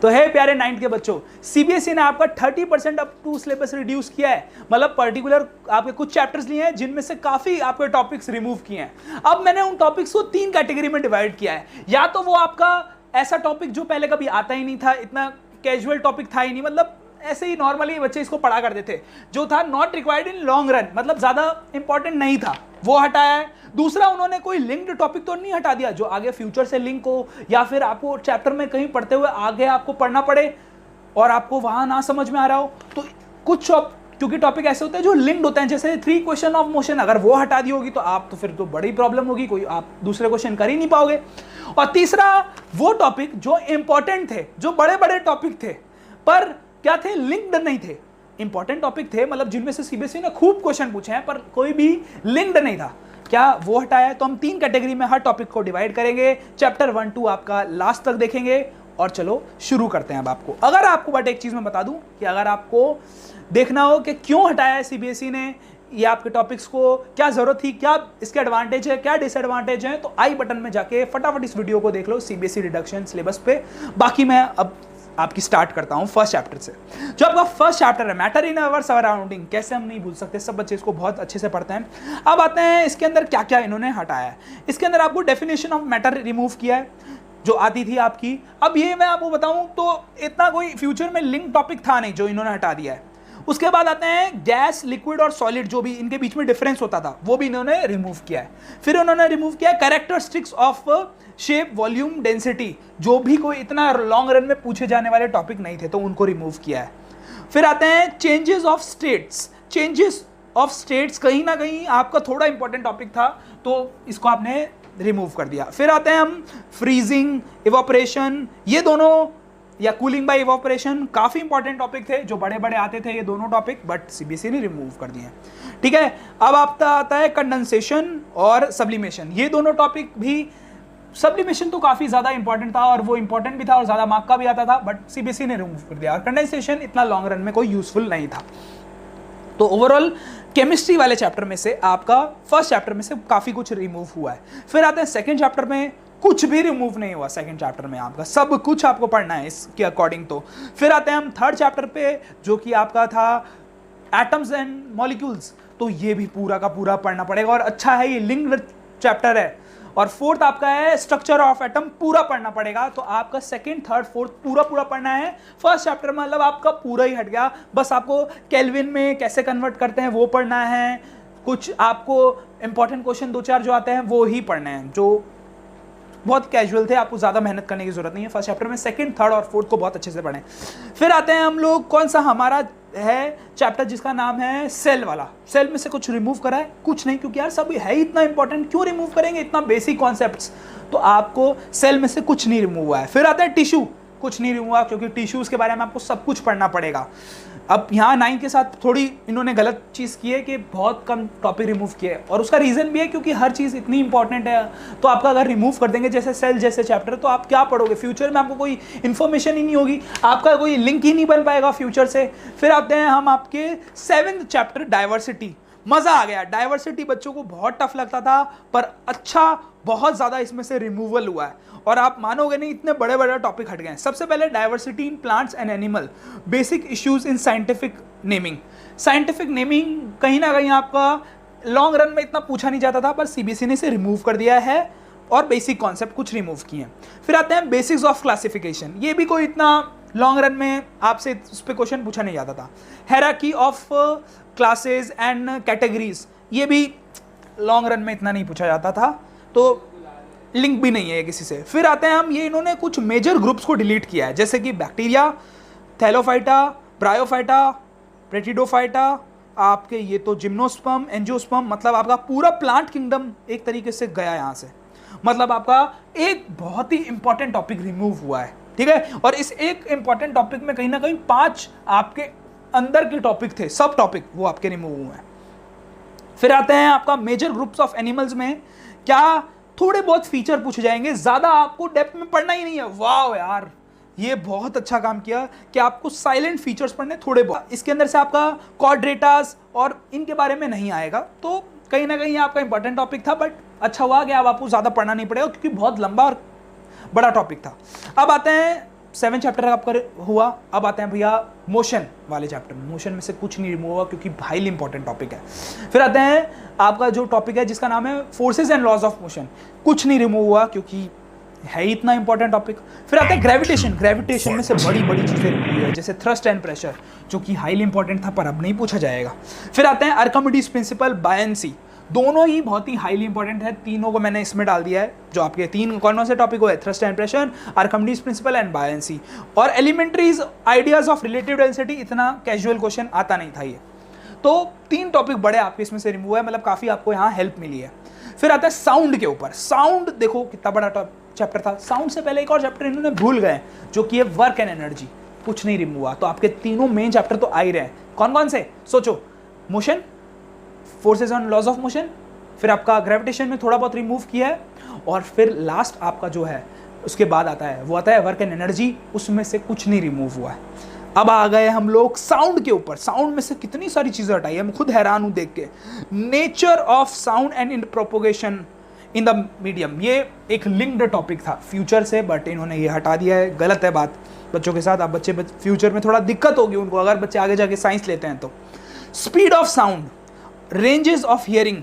तो है प्यारे 9th के बच्चों, सीबीएसई ने आपका 30% अप टू सिलेबस रिड्यूस किया है, मतलब पर्टिकुलर आपके कुछ चैप्टर्स लिए हैं जिनमें से काफी आपके टॉपिक्स रिमूव किए हैं। अब मैंने उन टॉपिक्स को 3 कैटेगरी में डिवाइड किया है। या तो वो आपका ऐसा टॉपिक जो पहले कभी आता ही नहीं था, इतना कैजुअल टॉपिक था ही नहीं, मतलब ऐसे ही नॉर्मली बच्चे इसको पढ़ा करते थे, जो था not required in long run, मतलब ज्यादा इंपॉर्टेंट नहीं था, वो हटाया है। दूसरा, उन्होंने कोई लिंक्ड टॉपिक तो नहीं हटा दिया जो आगे फ्यूचर से लिंक हो या फिर आपको चैप्टर में कहीं पढ़ते हुए आगे आपको पढ़ना पड़े और आपको वहां ना समझ में आ रहा हो। तो कुछ क्योंकि टॉपिक ऐसे होते हैं जो लिंक्ड होते हैं, जैसे 3 क्वेश्चन ऑफ मोशन, अगर वो हटा दी होगी तो आप तो फिर तो बड़ी प्रॉब्लम होगी, कोई आप दूसरे क्वेश्चन कर ही नहीं पाओगे। और तीसरा, वो टॉपिक जो इंपॉर्टेंट थे, जो बड़े बड़े टॉपिक थे पर क्या थे, लिंक्ड नहीं थे। इंपॉर्टेंट टॉपिक थे, मतलब जिनमें से सीबीएसई ने खूब क्वेश्चन पूछे हैं पर कोई भी लिंक्ड नहीं था, क्या वो हटाया है। तो हम 3 कैटेगरी में हर टॉपिक को डिवाइड करेंगे, चैप्टर 1 2 आपका लास्ट तक देखेंगे। और चलो शुरू करते हैं। अब आपको, अगर आपको बट एक चीज मैं बता दूं कि अगर आपको देखना हो कि क्यों हटाया है सीबीएसई ने ये आपके टॉपिक्स को, क्या जरूरत थी, क्या इसके एडवांटेज है, क्या डिसएडवांटेज है, तो आई बटन में जाके फटाफट इस वीडियो को देख लो सीबीएसई रिडक्शन सिलेबस पे। बाकी मैं अब आपकी स्टार्ट करता हूं फर्स्ट चैप्टर से। जो आपका फर्स्ट चैप्टर है, मैटर इन अवर सराउंडिंग, कैसे हम नहीं भूल सकते, सब बच्चे इसको बहुत अच्छे से पढ़ते हैं। अब आते हैं इसके अंदर क्या क्या इन्होंने हटाया है। इसके अंदर आपको डेफिनेशन ऑफ मैटर रिमूव किया है जो आती थी आपकी। अब ये मैं आपको बताऊं तो इतना कोई फ्यूचर में लिंक टॉपिक था नहीं जो इन्होंने हटा दिया है। उसके बाद आते हैं गैस, लिक्विड और सॉलिड, जो भी इनके बीच में डिफरेंस होता था वो भी इन्होंने रिमूव किया है। फिर उन्होंने रिमूव किया characteristics of shape, volume, density, जो भी कोई इतना लॉन्ग रन में पूछे जाने वाले टॉपिक नहीं थे तो उनको रिमूव किया है। फिर आते हैं changes of states. Changes of states कहीं ना कहीं आपका थोड़ा इंपॉर्टेंट टॉपिक था तो इसको आपने रिमूव कर दिया। फिर आते हैं हम फ्रीजिंग, इवोपरेशन, ये दोनों, या कूलिंग बाय इवोपरेशन, काफी इंपॉर्टेंट टॉपिक थे जो बड़े बड़े आते थे ये दोनों टॉपिक, बट सीबीएसई ने रिमूव कर दिए। ठीक है, अब आपका आता है कंडेंसेशन और सब्लिमेशन। ये दोनों टॉपिक भी, सब्लिमेशन तो काफी ज्यादा इंपॉर्टेंट था और वो इंपॉर्टेंट भी था और ज्यादा मार्क का भी आता था, बट सीबीएसई ने रिमूव कर दिया। और कंडेंसेशन इतना लॉन्ग रन में कोई यूजफुल नहीं था। तो ओवरऑल केमिस्ट्री वाले चैप्टर में से आपका फर्स्ट चैप्टर में से काफी कुछ रिमूव हुआ है। फिर आते हैं सेकंड चैप्टर में, कुछ भी रिमूव नहीं हुआ सेकंड चैप्टर में, आपका सब कुछ आपको पढ़ना है इसके अकॉर्डिंग। तो फिर आते हैं हम थर्ड चैप्टर पे जो कि आपका था एटम्स एंड मॉलिक्यूल्स, तो ये भी पूरा का पूरा पढ़ना पड़ेगा और अच्छा है, ये लिंक्ड चैप्टर है। और फोर्थ आपका है स्ट्रक्चर ऑफ एटम, पूरा पढ़ना पड़ेगा। तो आपका सेकंड, थर्ड, फोर्थ पूरा पूरा पढ़ना है। फर्स्ट चैप्टर में मतलब आपका पूरा ही हट गया, बस आपको केल्विन में कैसे कन्वर्ट करते हैं वो पढ़ना है, कुछ आपको इंपॉर्टेंट क्वेश्चन 2-4 जो आते हैं वो ही पढ़ने हैं, जो बहुत कैजुअल थे, आपको ज्यादा मेहनत करने की जरूरत नहीं है फर्स्ट चैप्टर में। सेकंड, थर्ड और फोर्थ को बहुत अच्छे से पढ़ें। फिर आते हैं हम लोग, कौन सा हमारा है चैप्टर जिसका नाम है सेल वाला। सेल में से कुछ रिमूव करा है? कुछ नहीं, क्योंकि यार सब है इतना इंपॉर्टेंट, क्यों रिमूव करेंगे, इतना बेसिक कॉन्सेप्ट्स, तो आपको सेल में से कुछ नहीं रिमूव हुआ है। फिर आता है टिश्यू, कुछ नहीं रिमूव हुआ क्योंकि टिश्यूज के बारे में आपको सब कुछ पढ़ना पड़ेगा। अब यहाँ 9 के साथ थोड़ी इन्होंने गलत चीज़ की है कि बहुत कम टॉपिक रिमूव किए, और उसका रीज़न भी है क्योंकि हर चीज़ इतनी इंपॉर्टेंट है, तो आपका अगर रिमूव कर देंगे जैसे सेल जैसे चैप्टर, तो आप क्या पढ़ोगे, फ्यूचर में आपको कोई इन्फॉर्मेशन ही नहीं होगी, आपका कोई लिंक ही नहीं बन पाएगा फ्यूचर से। फिर आते हैं हम आपके 7th चैप्टर डाइवर्सिटी। मज़ा आ गया, डाइवर्सिटी बच्चों को बहुत टफ लगता था पर अच्छा बहुत ज़्यादा इसमें से रिमूवल हुआ है और आप मानोगे नहीं इतने बड़े बड़े टॉपिक हट गए हैं। सबसे पहले diversity in plants and animal, basic issues in scientific naming. Scientific naming कहीं ना कहीं आपका लॉन्ग रन में इतना पूछा नहीं जाता था, पर सीबीएसई ने इसे रिमूव कर दिया है और बेसिक कॉन्सेप्ट कुछ रिमूव किए हैं। फिर आते हैं बेसिक्स ऑफ क्लासिफिकेशन, ये भी कोई इतना लॉन्ग रन में आपसे उस पर क्वेश्चन पूछा नहीं जाता था। Hierarchy of classes and categories, ये भी लॉन्ग रन में इतना नहीं पूछा जाता था, तो लिंक भी नहीं है किसी से। फिर आते हैं हम, ये इन्होंने कुछ मेजर ग्रुप्स को डिलीट किया है, जैसे कि बैक्टीरिया, थैलोफाइटा, ब्रायोफाइटा, प्रेटिडोफाइटा, आपके ये तो जिम्नोस्पर्म, एंजियोस्पर्म, मतलब आपका पूरा प्लांट किंगडम एक तरीके से गया यहाँ से, मतलब आपका एक बहुत ही इंपॉर्टेंट टॉपिक रिमूव हुआ है। ठीक है, और इस एक इंपॉर्टेंट टॉपिक में कहीं ना कहीं 5 आपके अंदर के टॉपिक थे, सब टॉपिक वो आपके रिमूव हुए हैं। फिर आते हैं आपका मेजर ग्रुप्स ऑफ एनिमल्स में, क्या थोड़े बहुत फीचर पूछे जाएंगे, ज्यादा आपको डेप्थ में पढ़ना ही नहीं है। वाह यार, ये बहुत अच्छा काम किया कि आपको साइलेंट फीचर्स पढ़ने थोड़े बहुत। इसके अंदर से आपका क्वाड्रेटास और इनके बारे में नहीं आएगा, तो कहीं ना कहीं आपका इंपॉर्टेंट टॉपिक था, बट अच्छा हुआ कि अब आपको ज्यादा पढ़ना नहीं पड़ेगा क्योंकि बहुत लंबा और बड़ा टॉपिक था। अब आते हैं 7 चैप्टर आपका हुआ। अब आते हैं भैया मोशन वाले चैप्टर में। मोशन में से कुछ नहीं रिमूव हुआ क्योंकि हाईली इंपॉर्टेंट टॉपिक है। फिर आते हैं आपका जो टॉपिक है जिसका नाम है forces and laws of motion, कुछ नहीं रिमूव हुआ क्योंकि है ही इतना इंपॉर्टेंट टॉपिक। फिर आता है ग्रेविटेशन। ग्रेविटेशन में से बड़ी बड़ी चीज़ें रिमूव हुई है जैसे थ्रस्ट एंड प्रेशर, जो कि हाईली इंपॉर्टेंट था पर अब नहीं पूछा जाएगा। फिर आते हैं आर्किमिडीज प्रिंसिपल, बायंसी, दोनों ही बहुत ही हाईली इंपॉर्टेंट है। तीनों को मैंने इसमें डाल दिया है। जो आपके तीन कौन से टॉपिक हुए, thrust and pressure, Archimedes principal and buoyancy. और एलिमेंट्रीज आइडियाज ऑफ रिलेटिव डेंसिटी, इतना कैजुअल क्वेश्चन आता नहीं था ये। तो 3 टॉपिक बड़े आपके इसमें से रिमूव है, मतलब काफ़ी आपको यहाँ हेल्प मिली है। फिर आता है साउंड के ऊपर। साउंड देखो कितना बड़ा चैप्टर था। साउंड से पहले एक और चैप्टर इन्होंने भूल गए जो कि है वर्क एंड एनर्जी, कुछ नहीं रिमूव हुआ। तो आपके तीनों मेन चैप्टर तो आ ही रहे हैं। कौन कौन से सोचो, motion, forces on laws of motion, फिर आपका ग्रेविटेशन में थोड़ा बहुत रिमूव किया है, और फिर लास्ट आपका जो है उसके बाद आता है वो आता है वर्क एंड एनर्जी, उसमें से कुछ नहीं रिमूव हुआ है। अब आ गए हम लोग साउंड के ऊपर। साउंड में से कितनी सारी चीजें हटाई है, मैं खुद हैरान हूं देख के। Nature of sound and in propagation in the medium, ये एक लिंक्ड टॉपिक था फ्यूचर से, बट इन्होंने ये हटा दिया है। गलत है बात बच्चों के साथ। अब बच्चे फ्यूचर में थोड़ा दिक्कत होगी उनको अगर बच्चे आगे जाके साइंस लेते हैं तो। Speed of sound, ranges of hearing,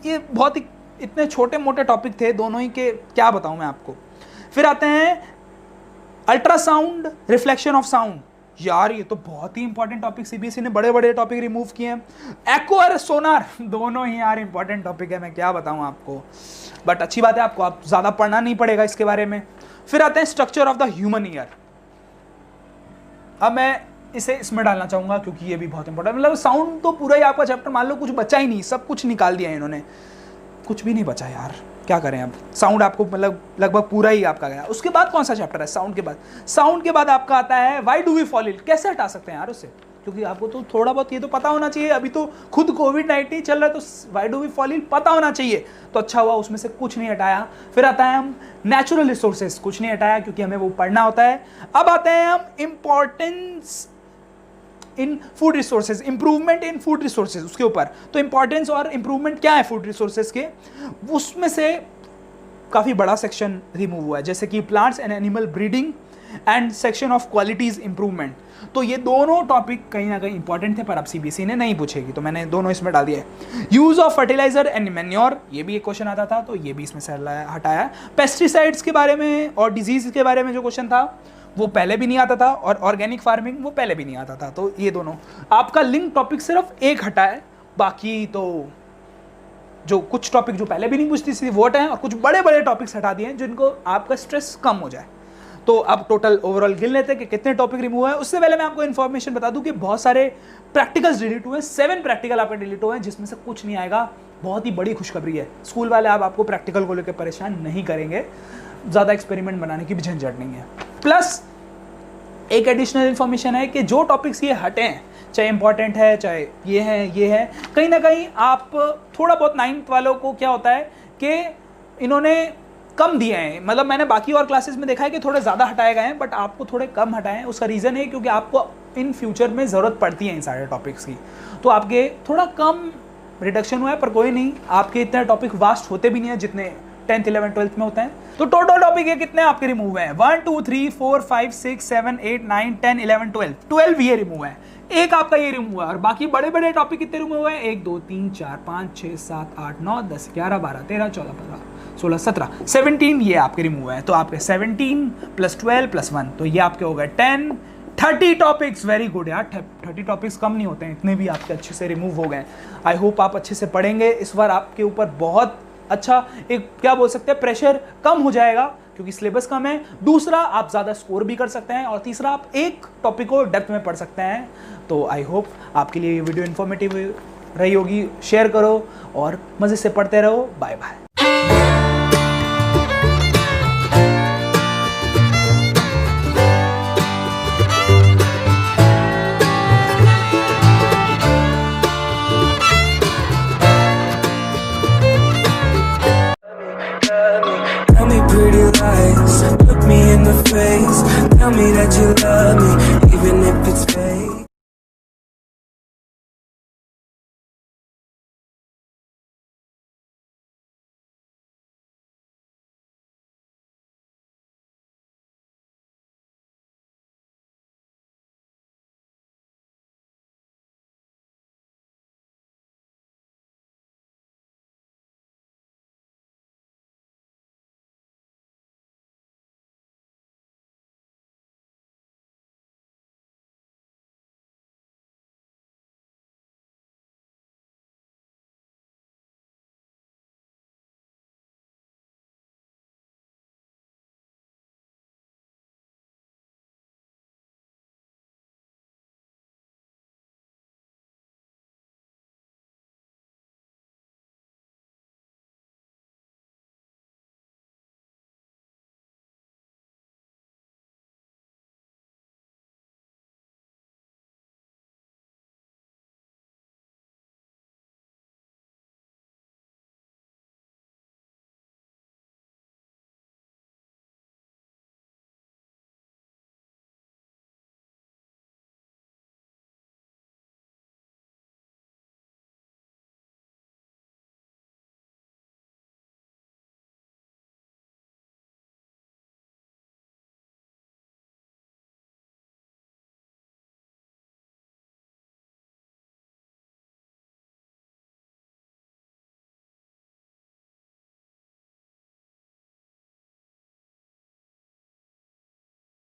ये बहुत ही इतने छोटे मोटे टॉपिक थे दोनों ही के, क्या बताऊं मैं आपको। फिर आते हैं अल्ट्रासाउंड, रिफ्लेक्शन ऑफ साउंड, यार ये तो बहुत ही इंपॉर्टेंट टॉपिक, सीबीएसई ने बड़े बड़े टॉपिक रिमूव किए हैं। एको और सोनार, दोनों ही यार इंपॉर्टेंट टॉपिक है, मैं क्या बताऊं आपको, बट अच्छी बात है आपको आप ज़्यादा पढ़ना नहीं पड़ेगा इसके बारे में। फिर आते हैं structure of the human ear. अब मैं इसे इसमें डालना चाहूँगा क्योंकि ये भी बहुत इंपॉर्टेंट, मतलब साउंड तो पूरा ही आपका चैप्टर मान लो कुछ बचा ही नहीं, सब कुछ निकाल दिया इन्होंने, कुछ भी नहीं बचा यार, क्या करें अब। साउंड आपको मतलब लगभग पूरा ही आपका गया। उसके बाद कौन सा चैप्टर है साउंड के बाद? साउंड के बाद आपका आता है why do we fall ill, कैसे हटा सकते हैं यार उससे, क्योंकि आपको तो थोड़ा बहुत ये तो पता होना चाहिए। अभी तो खुद कोविड-19 चल रहा है तो why do we fall ill पता होना चाहिए, तो अच्छा हुआ उसमें से कुछ नहीं हटाया। फिर आता है हम नेचुरल रिसोर्सेज, कुछ नहीं हटाया क्योंकि हमें वो पढ़ना होता है। अब आते हैं हम importance in food resources, improvement in food resources, उसके ऊपर। तो इंपॉर्टेंस और इंप्रूवमेंट क्या है फूड रिसोर्सेज के, उसमें से काफ़ी बड़ा सेक्शन रिमूव हुआ है, जैसे कि plants and animal breeding and section of qualities improvement. तो ये दोनों टॉपिक कहीं ना कहीं इंपॉर्टेंट थे पर अब सीबीएसई ने नहीं पूछेगी, तो मैंने दोनों इसमें डाल दिया है। Use of fertiliser and manure, ये भी एक क्वेश्चन आता था तो ये भी इसमें से हटाया। पेस्टिसाइड्स के बारे में और डिजीज के बारे में जो क्वेश्चन था वो पहले भी नहीं आता था, और ऑर्गेनिक फार्मिंग वो पहले भी नहीं आता था, तो ये दोनों। आपका लिंक टॉपिक सिर्फ एक हटा है, बाकी तो जो कुछ टॉपिक जो पहले भी नहीं पूछती थी वो हटाए, और कुछ बड़े बड़े टॉपिक्स हटा दिए हैं जिनको आपका स्ट्रेस कम हो जाए। तो अब टोटल ओवरऑल गिन लेते हैं कि कितने टॉपिक रिमूव है। उससे पहले मैं आपको इन्फॉर्मेशन बता दूं कि बहुत सारे प्रैक्टिकल्स डिलीट हुए, 7 प्रैक्टिकल आपके डिलीट हुए हैं जिसमें से कुछ नहीं आएगा। बहुत ही बड़ी खुशखबरी है, स्कूल वाले अब आपको प्रैक्टिकल को लेकर परेशान नहीं करेंगे, ज़्यादा एक्सपेरिमेंट बनाने की भी झंझट नहीं है। प्लस एक एडिशनल इन्फॉर्मेशन है कि जो टॉपिक्स ये हटे हैं, चाहे इंपॉर्टेंट है चाहे ये है, कहीं ना कहीं आप थोड़ा बहुत 9th वालों को क्या होता है कि इन्होंने कम दिए हैं, मतलब मैंने बाकी और क्लासेस में देखा है कि थोड़े ज़्यादा हटाए गए हैं, बट आपको थोड़े कम हटाए हैं। उसका रीज़न है क्योंकि आपको इन फ्यूचर में ज़रूरत पड़ती है इन सारे टॉपिक्स की, तो आपके थोड़ा कम रिडक्शन हुआ है, पर कोई नहीं, आपके इतने टॉपिक वास्ट होते भी नहीं है जितने 10th 11th 12th में होते हैं। तो टोटल टॉपिक ये कितने आपके रिमूव हैं? 1 2 3 4 5 6 7 8 9 10 11 12 12 ये रिमूव है, एक आपका ये रिमूव है, और बाकी बड़े बड़े टॉपिक कितने रिमूव हुए हैं? 1 2 3 4 5 6 7 8 9 10 11 12 13 14 15 16 17 17 ये आपके रिमूव है। तो आपके 17 + 12 + 1 तो ये आपके हो गए 10 30 टॉपिक्स। वेरी गुड यार, 30 टॉपिक्स कम नहीं होते हैं, इतने भी आपके अच्छे से रिमूव हो गए। आई होप आप अच्छे से पढ़ेंगे इस बार, आपके ऊपर बहुत अच्छा एक क्या बोल सकते हैं प्रेशर कम हो जाएगा क्योंकि सिलेबस कम है। दूसरा, आप ज़्यादा स्कोर भी कर सकते हैं, और तीसरा, आप एक टॉपिक को डेप्थ में पढ़ सकते हैं। तो आई होप आपके लिए ये वीडियो इन्फॉर्मेटिव रही होगी। शेयर करो और मज़े से पढ़ते रहो। Bye bye. Pretty lies, look me in the face, tell me that you love me, even if it's fake.